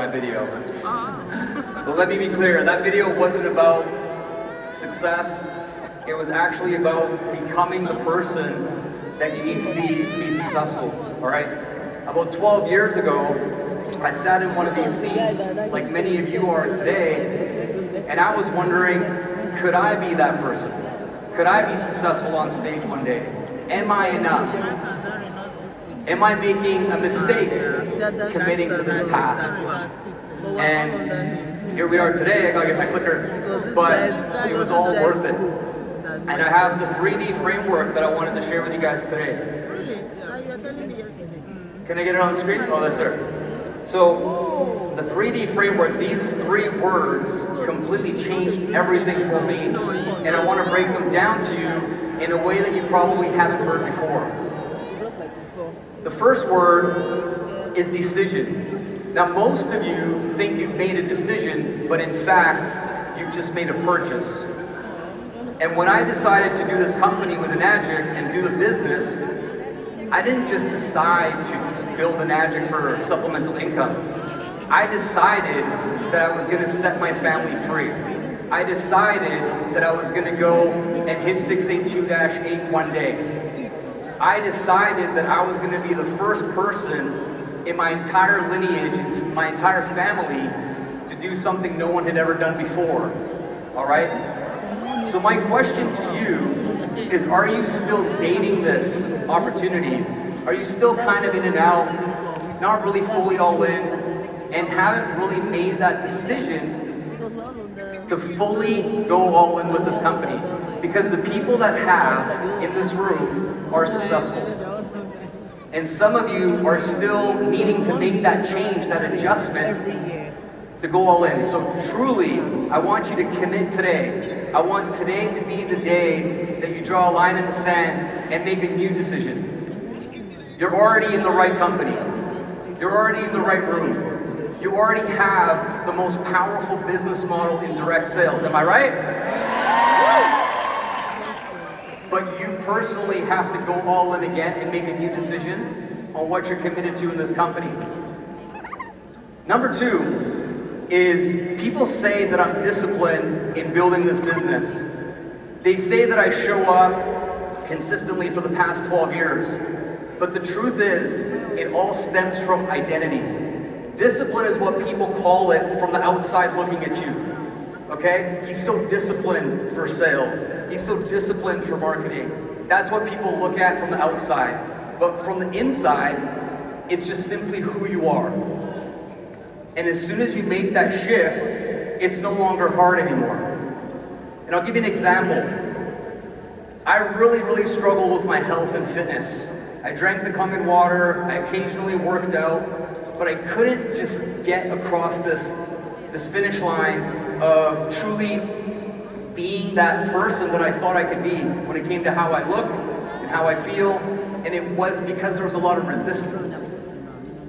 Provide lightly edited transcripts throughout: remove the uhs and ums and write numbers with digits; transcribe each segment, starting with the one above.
that video. But let me be clear, that video wasn't about success. It was actually about becoming the person that you need to be successful, all right? About 12 years ago, I sat in one of these seats, like many of you are today, and I was wondering, could I be that person? Could I be successful on stage one day? Am I enough? Am I making a mistake committing to this path? And here we are today. I gotta get my clicker, but it was all worth it. And I have the 3D framework that I wanted to share with you guys today. Can I get it on the screen? Oh, that's there. So the 3D framework, these 3 words completely changed everything for me, and I want to break them down to you in a way that you probably haven't heard before. The first word is decision. Now most of you think you've made a decision, but in fact, you've just made a purchase. And when I decided to do this company with Enagic and do the business, I didn't just decide to build Enagic for supplemental income. I decided that I was gonna set my family free. I decided that I was gonna go and hit 682-8 one day. I decided that I was gonna be the first person in my entire lineage, and my entire family, to do something no one had ever done before, all right? So my question to you is, are you still dating this opportunity? Are you still kind of in and out, not really fully all in, and haven't really made that decision to fully go all in with this company? Because the people that have in this room are successful. And some of you are still needing to make that change, that adjustment to go all in. So truly, I want you to commit today. I want today to be the day that you draw a line in the sand and make a new decision. You're already in the right company. You're already in the right room. You already have the most powerful business model in direct sales. Am I right? But you personally have to go all in again and make a new decision on what you're committed to in this company. Number 2 is, people say that I'm disciplined in building this business. They say that I show up consistently for the past 12 years. But the truth is, it all stems from identity. Discipline is what people call it from the outside looking at you. Okay? He's so disciplined for sales. He's so disciplined for marketing. That's what people look at from the outside. But from the inside, it's just simply who you are. And as soon as you make that shift, it's no longer hard anymore. And I'll give you an example. I really struggle with my health and fitness. I drank the Kangen water, I occasionally worked out, but I couldn't just get across this finish line of truly being that person that I thought I could be when it came to how I look and how I feel. And it was because there was a lot of resistance.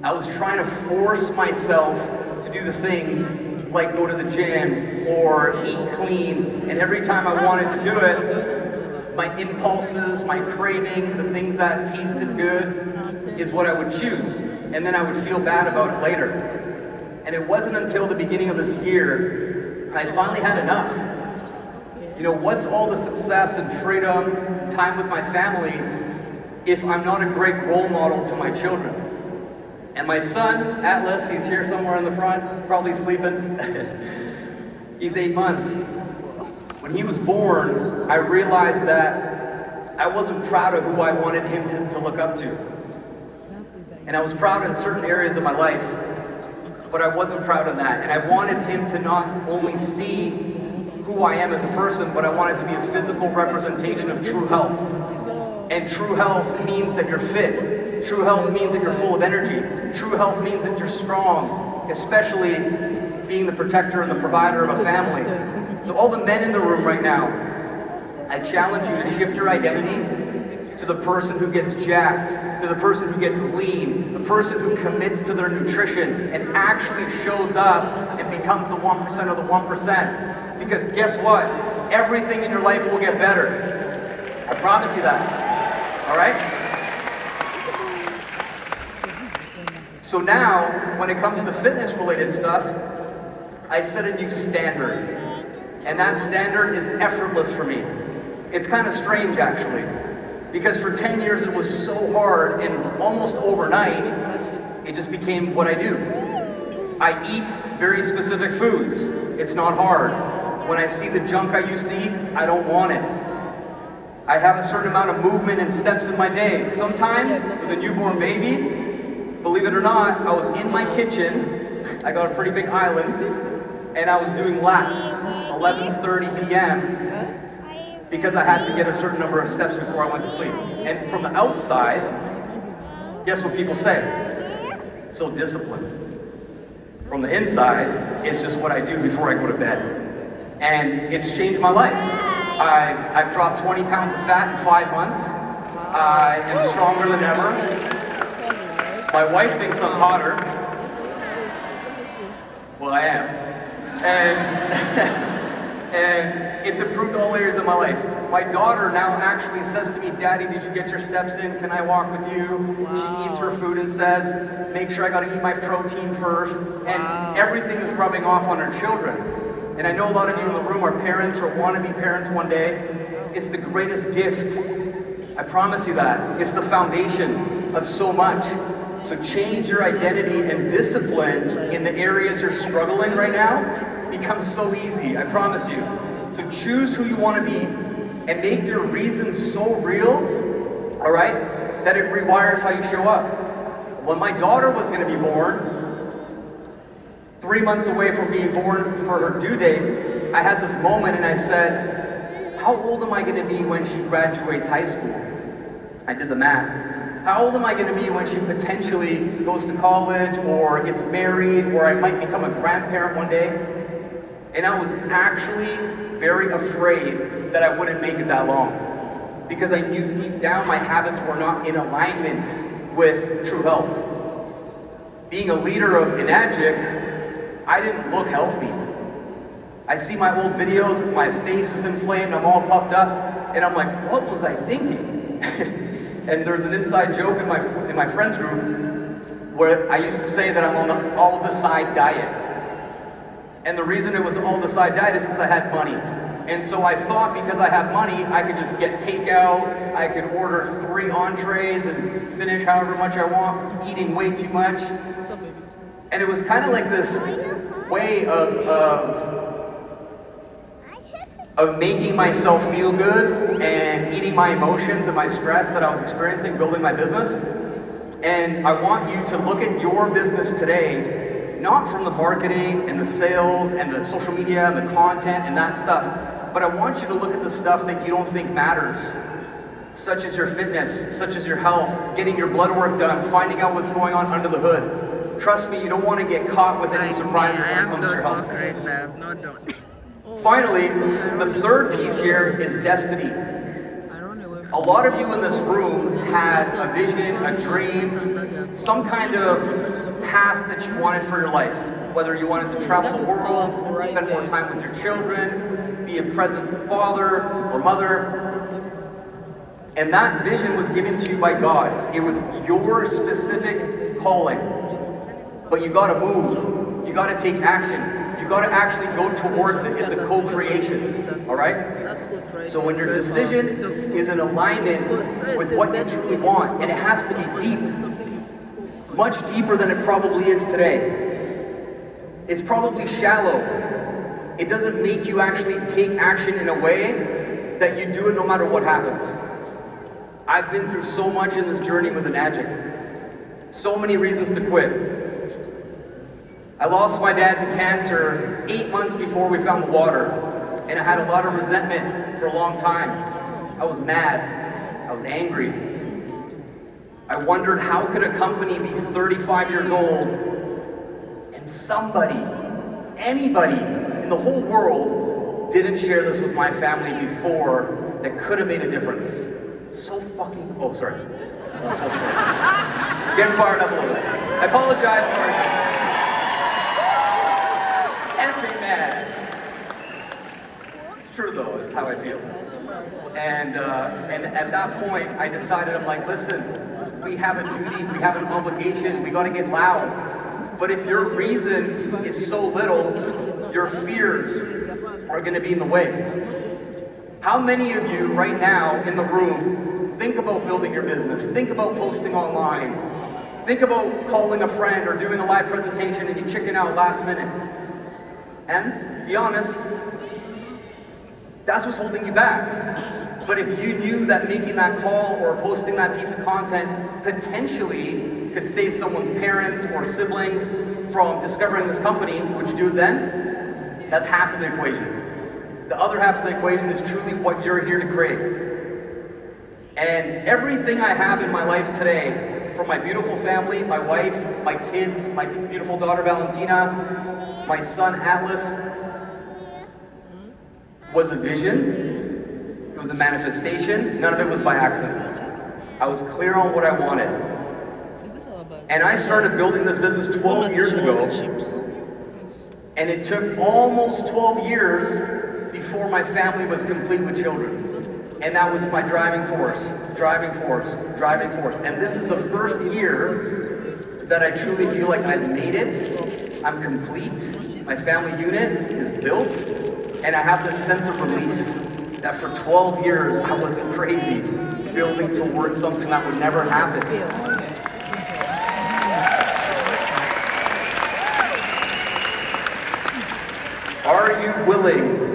I was trying to force myself to do the things like go to the gym or eat clean, and every time I wanted to do it, my impulses, my cravings, the things that tasted good is what I would choose, and then I would feel bad about it later. And it wasn't until the beginning of this year I finally had enough. You know, what's all the success and freedom, time with my family, if I'm not a great role model to my children? And my son, Atlas, he's here somewhere in the front, probably sleeping. He's 8 months. When he was born, I realized that I wasn't proud of who I wanted him to look up to. And I was proud in certain areas of my life, but I wasn't proud in that. And I wanted him to not only see who I am as a person, but I wanted to be a physical representation of true health. And true health means that you're fit. True health means that you're full of energy. True health means that you're strong, especially being the protector and the provider of a family. So all the men in the room right now, I challenge you to shift your identity to the person who gets jacked, to the person who gets lean, the person who commits to their nutrition and actually shows up and becomes the 1% of the 1%. Because guess what? Everything in your life will get better. I promise you that. All right? So now, when it comes to fitness related stuff, I set a new standard. And that standard is effortless for me. It's kind of strange actually, because for 10 years it was so hard, and almost overnight, it just became what I do. I eat very specific foods. It's not hard. When I see the junk I used to eat, I don't want it. I have a certain amount of movement and steps in my day. Sometimes, with a newborn baby, believe it or not, I was in my kitchen, I got a pretty big island, and I was doing laps, 11:30 p.m., because I had to get a certain number of steps before I went to sleep. And from the outside, guess what people say? So disciplined. From the inside, it's just what I do before I go to bed. And it's changed my life. I've dropped 20 pounds of fat in 5 months. I am stronger than ever. My wife thinks I'm hotter. Well, I am. And it's improved all areas of my life. My daughter now actually says to me, "Daddy, did you get your steps in? Can I walk with you?" Wow. She eats her food and says, "Make sure I gotta eat my protein first." And everything is rubbing off on her children. And I know a lot of you in the room are parents or want to be parents one day. It's the greatest gift. I promise you that. It's the foundation of so much. So change your identity, and discipline in the areas you're struggling right now becomes so easy, I promise you. So choose who you want to be and make your reasons so real, all right, that it rewires how you show up. When my daughter was going to be born, 3 months away from being born for her due date, I had this moment and I said, how old am I going to be when she graduates high school? I did the math. How old am I going to be when she potentially goes to college or gets married, or I might become a grandparent one day? And I was actually very afraid that I wouldn't make it that long, because I knew deep down my habits were not in alignment with true health. Being a leader of Enagic, I didn't look healthy. I see my old videos, my face is inflamed, I'm all puffed up, and I'm like, what was I thinking? And there's an inside joke in my friends group where I used to say that I'm on the all-decide diet. And the reason it was the all-decide diet is because I had money. And so I thought because I had money, I could just get takeout, I could order 3 entrees and finish however much I want, eating way too much. And it was kind of like this way of making myself feel good and eating my emotions and my stress that I was experiencing building my business. And I want you to look at your business today, not from the marketing and the sales and the social media and the content and that stuff, but I want you to look at the stuff that you don't think matters, such as your fitness, such as your health, getting your blood work done, finding out what's going on under the hood. Trust me, you don't want to get caught with any surprises when it comes to your health. Finally, the third piece here is destiny. A lot of you in this room had a vision, a dream, some kind of path that you wanted for your life. Whether you wanted to travel the world, spend more time with your children, be a present father or mother. And that vision was given to you by God. It was your specific calling. But you gotta move. You gotta take action. You gotta actually go towards it. It's a co-creation, all right? So when your decision is in alignment with what you truly want, and it has to be deep, much deeper than it probably is today. It's probably shallow. It doesn't make you actually take action in a way that you do it no matter what happens. I've been through so much in this journey with Enagic. So many reasons to quit. I lost my dad to cancer 8 months before we found the water, and I had a lot of resentment for a long time. I was mad, I was angry. I wondered, how could a company be 35 years old and somebody, anybody in the whole world didn't share this with my family before that could have made a difference? So fucking, oh sorry, I'm supposed to getting fired up a little bit. I apologize, sorry. It's true though, it's how I feel. And at that point, I decided, I'm like, listen, we have a duty, we have an obligation, we gotta get loud. But if your reason is so little, your fears are gonna be in the way. How many of you right now in the room think about building your business, think about posting online, think about calling a friend or doing a live presentation and you chicken out last minute? And be honest, that's what's holding you back. But if you knew that making that call or posting that piece of content potentially could save someone's parents or siblings from discovering this company, would you do it then? That's half of the equation. The other half of the equation is truly what you're here to create. And everything I have in my life today, from my beautiful family, my wife, my kids, my beautiful daughter Valentina, my son Atlas, was a vision, it was a manifestation, none of it was by accident. I was clear on what I wanted. And I started building this business 12 years ago, and it took almost 12 years before my family was complete with children. And that was my driving force, driving force, driving force. And this is the first year that I truly feel like I've made it, I'm complete, my family unit is built, and I have this sense of relief that for 12 years I wasn't crazy building towards something that would never happen. Are you willing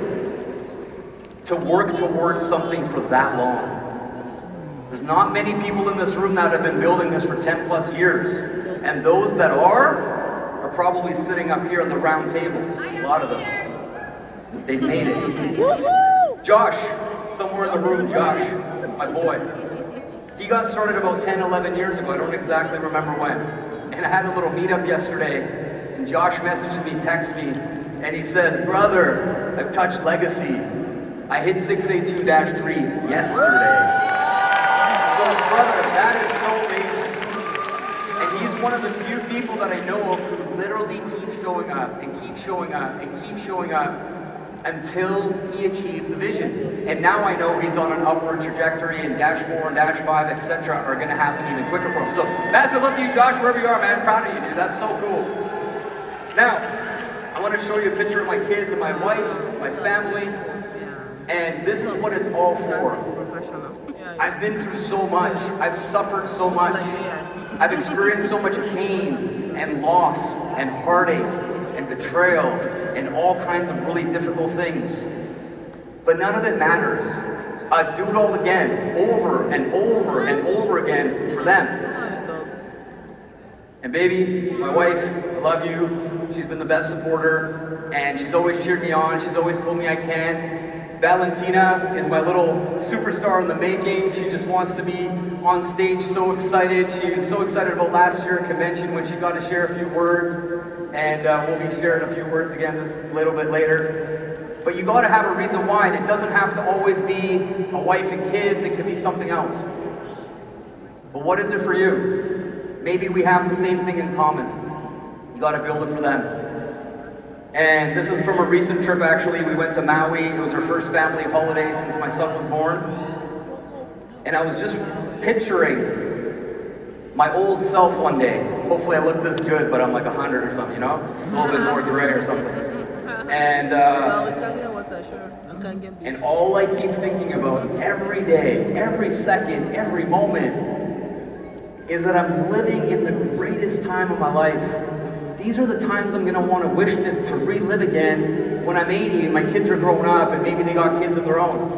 to work towards something for that long? There's not many people in this room that have been building this for 10 plus years. And those that are probably sitting up here on the round tables, a lot of them. They've made it. Josh, somewhere in the room, Josh, my boy. He got started about 10, 11 years ago. I don't exactly remember when. And I had a little meetup yesterday, and Josh messages me, texts me, and he says, "Brother, I've touched legacy. I hit 682-3 yesterday." So brother, that is so amazing. And he's one of the few people that I know of who literally keeps showing up and keeps showing up and keeps showing up until he achieved the vision. And now I know he's on an upward trajectory, and Dash 4 and Dash 5, etc. are gonna happen even quicker for him. So massive love to you, Josh, wherever you are, man. Proud of you, dude. That's so cool. Now, I wanna show you a picture of my kids and my wife, my family, and this is what it's all for. I've been through so much. I've suffered so much. I've experienced so much pain and loss and heartache and betrayal and all kinds of really difficult things. But none of it matters. I'd do it all again, over and over and over again for them. And baby, my wife, I love you. She's been the best supporter, and she's always cheered me on. She's always told me I can. Valentina is my little superstar in the making. She just wants to be on stage, so excited. She was so excited about last year at convention when she got to share a few words, and we'll be sharing a few words again this little bit later. But you gotta have a reason why, and it doesn't have to always be a wife and kids, it could be something else. But what is it for you? Maybe we have the same thing in common. You gotta build it for them. And this is from a recent trip, actually. We went to Maui. It was our first family holiday since my son was born. And I was just picturing my old self one day. Hopefully I look this good, but I'm like 100 or something, you know? A little bit more gray or something. And all I keep thinking about every day, every second, every moment is that I'm living in the greatest time of my life. These are the times I'm gonna wanna wish to relive again when I'm 80 and my kids are growing up and maybe they got kids of their own,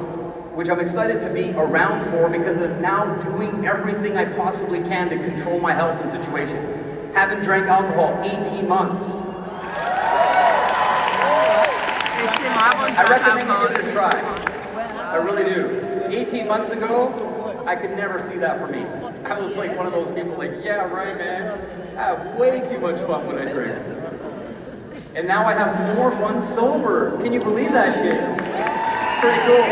which I'm excited to be around for because I'm now doing everything I possibly can to control my health and situation. Haven't drank alcohol 18 months. I recommend you give it a try. I really do. 18 months ago, I could never see that for me. I was like one of those people like, yeah, right, man. I have way too much fun when I drink. And now I have more fun sober. Can you believe that shit? Pretty cool.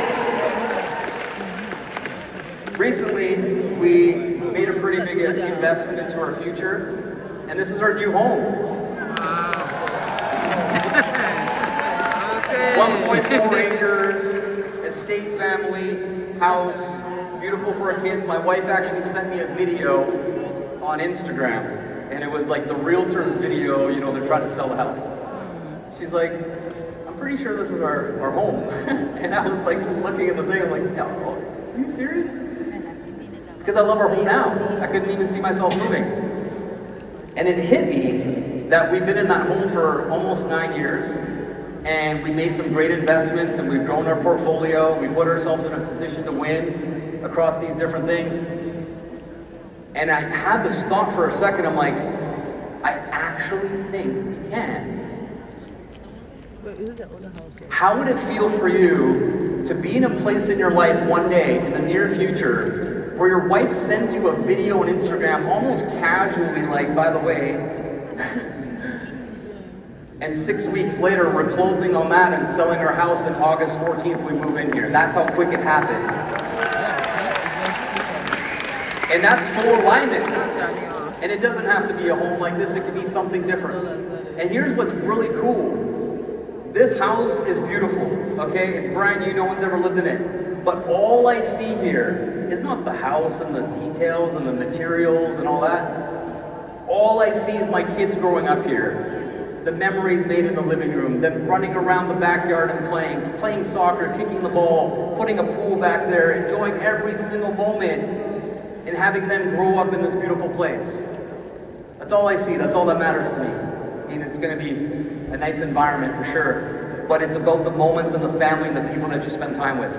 Recently, we made a pretty big investment into our future, and this is our new home. 1.4 acres, estate family, house, beautiful beautiful for our kids. My wife actually sent me a video on Instagram, and it was like the realtor's video, you know, they're trying to sell the house. She's like, I'm pretty sure this is our home. And I was like looking at the thing, I'm like, no, are you serious? Because I love our home now. I couldn't even see myself moving. And it hit me that we've been in that home for almost 9 years, and we made some great investments, and we've grown our portfolio. We put ourselves in a position to win across these different things. And I had this thought for a second, I'm like, I actually think we can. How would it feel for you to be in a place in your life one day in the near future where your wife sends you a video on Instagram almost casually, like, by the way, and 6 weeks later we're closing on that and selling our house, and August 14th we move in here. That's how quick it happened. And that's full alignment. And it doesn't have to be a home like this, it could be something different. And here's what's really cool. This house is beautiful, okay? It's brand new, no one's ever lived in it. But all I see here is not the house and the details and the materials and all that. All I see is my kids growing up here. The memories made in the living room, them running around the backyard and playing soccer, kicking the ball, putting a pool back there, enjoying every single moment, and having them grow up in this beautiful place. That's all I see, that's all that matters to me. I mean, it's gonna be a nice environment for sure, but it's about the moments and the family and the people that you spend time with.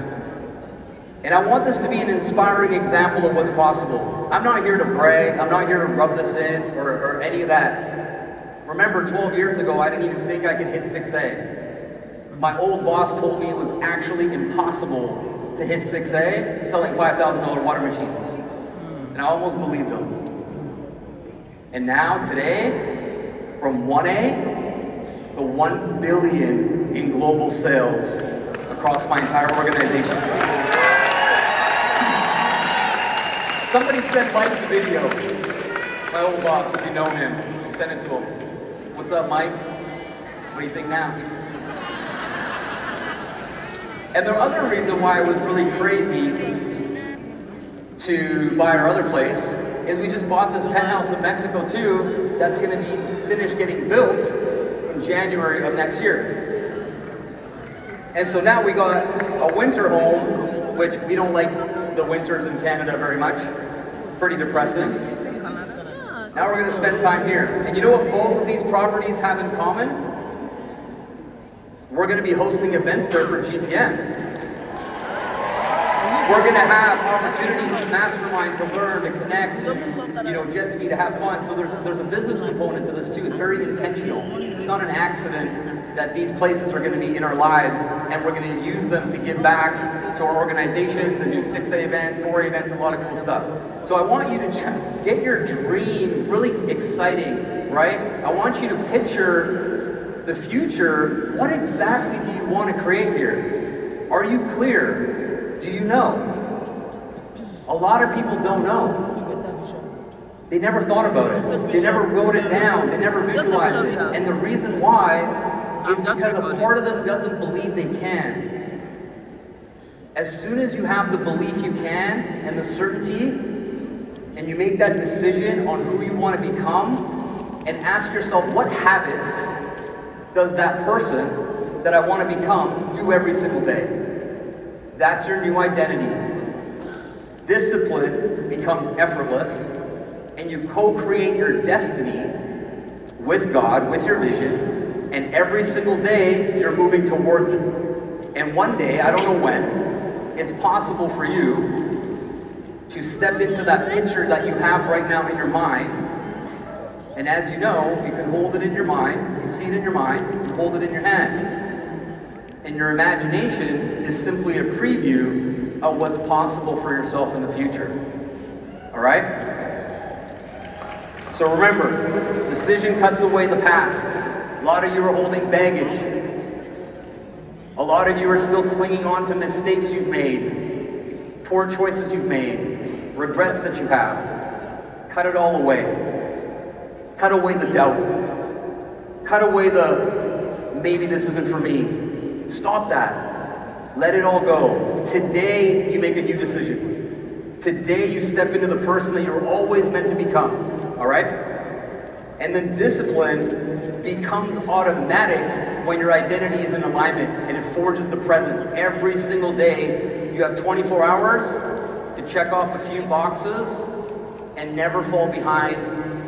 And I want this to be an inspiring example of what's possible. I'm not here to brag, I'm not here to rub this in or any of that. Remember, 12 years ago, I didn't even think I could hit 6A. My old boss told me it was actually impossible to hit 6A selling $5,000 water machines. And I almost believed him. And now, today, from 1A to 1 billion in global sales across my entire organization. Somebody sent Mike the video. My old boss, if you know him, send it to him. What's up, Mike? What do you think now? And the other reason why it was really crazy to buy our other place is we just bought this penthouse in Mexico too that's going to be finished getting built in January of next year. And so now we got a winter home, which we don't like the winters in Canada very much. Pretty depressing. Now we're going to spend time here. And you know what both of these properties have in common? We're going to be hosting events there for GPM. We're going to have opportunities to mastermind, to learn, to connect, to jet ski, to have fun. So there's a business component to this too. It's very intentional. It's not an accident that these places are going to be in our lives, and we're going to use them to give back to our organizations and do 6A events, 4A events, and a lot of cool stuff. So I want you to get your dream really exciting, right? I want you to picture the future. What exactly do you want to create here? Are you clear? Do you know? A lot of people don't know. They never thought about it. They never wrote it down. They never visualized it. And the reason why is because a part of them doesn't believe they can. As soon as you have the belief you can and the certainty, and you make that decision on who you want to become, and ask yourself, what habits does that person that I want to become do every single day? That's your new identity. Discipline becomes effortless, and you co-create your destiny with God, with your vision, and every single day you're moving towards it. And one day, I don't know when, it's possible for you to step into that picture that you have right now in your mind. And as you know, if you can hold it in your mind, you can see it in your mind, you hold it in your hand. And your imagination is simply a preview of what's possible for yourself in the future. All right? So remember, decision cuts away the past. A lot of you are holding baggage. A lot of you are still clinging on to mistakes you've made, poor choices you've made, regrets that you have. Cut it all away. Cut away the doubt. Cut away the, maybe this isn't for me. Stop that. Let it all go. Today, you make a new decision. Today you step into the person that you're always meant to become, all right? And then discipline becomes automatic when your identity is in alignment and it forges the present. Every single day, you have 24 hours to check off a few boxes and never fall behind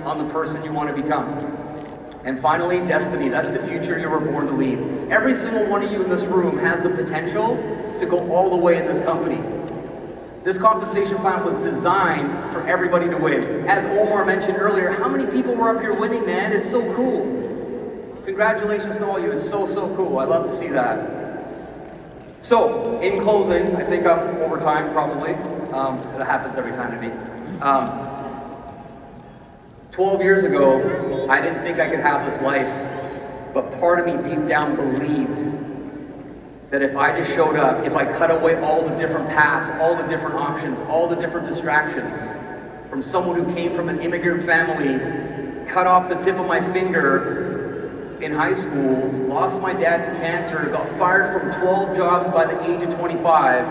on the person you want to become. And finally, destiny. That's the future you were born to lead. Every single one of you in this room has the potential to go all the way in this company. This compensation plan was designed for everybody to win. As Omar mentioned earlier, how many people were up here winning, man? It's so cool. Congratulations to all of you. It's so, so cool. I love to see that. So, in closing, I think I'm over time, probably. That happens every time to me. 12 years ago, I didn't think I could have this life, but part of me deep down believed that if I just showed up, if I cut away all the different paths, all the different options, all the different distractions, from someone who came from an immigrant family, cut off the tip of my finger in high school, lost my dad to cancer, got fired from 12 jobs by the age of 25,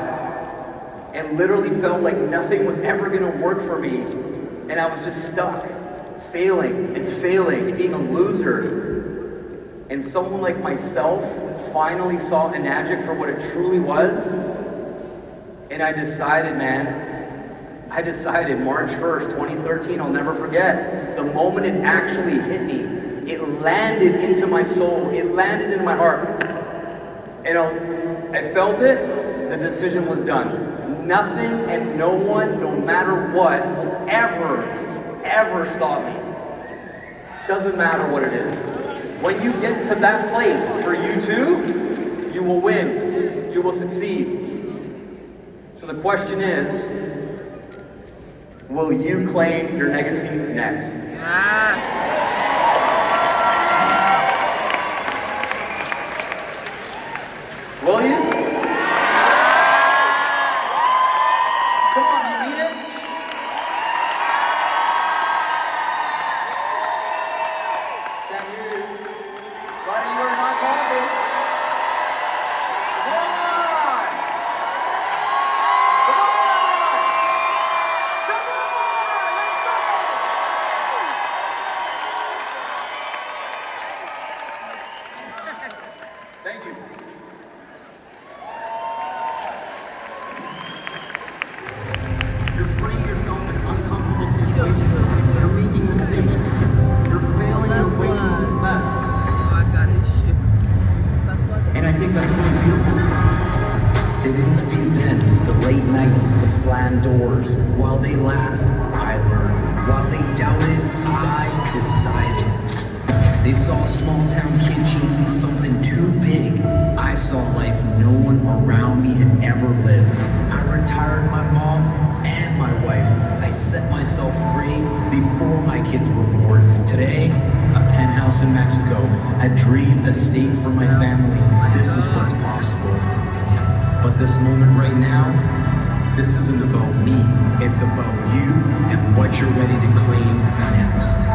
and literally felt like nothing was ever gonna work for me, and I was just stuck, failing and failing, being a loser. And someone like myself finally saw Enagic for what it truly was. And I decided, March 1st, 2013, I'll never forget. The moment it actually hit me, it landed into my soul, it landed in my heart. And I felt it, the decision was done. Nothing and no one, no matter what, will ever stop me. Doesn't matter what it is. When you get to that place for you too, you will win. You will succeed. So the question is, will you claim your legacy next? Will you? Come on, you mean it? Can't hear you. Buddy, you are not talking. Come on! Come on! Come on! Let's go! Thank you. You're putting yourself in uncomfortable situations. You're making mistakes. You're failing your way to success. And I think that's really beautiful. They didn't see then the late nights, the slammed doors. While they laughed, I learned. While they doubted, I decided. They saw a small town kid chasing something too big. I saw life no one around me had ever lived. I retired my mom and my wife. I set myself free before my kids were born. Today, a penthouse in Mexico, a dream estate for my family. This is what's possible. But this moment right now, this isn't about me. It's about you and what you're ready to claim next.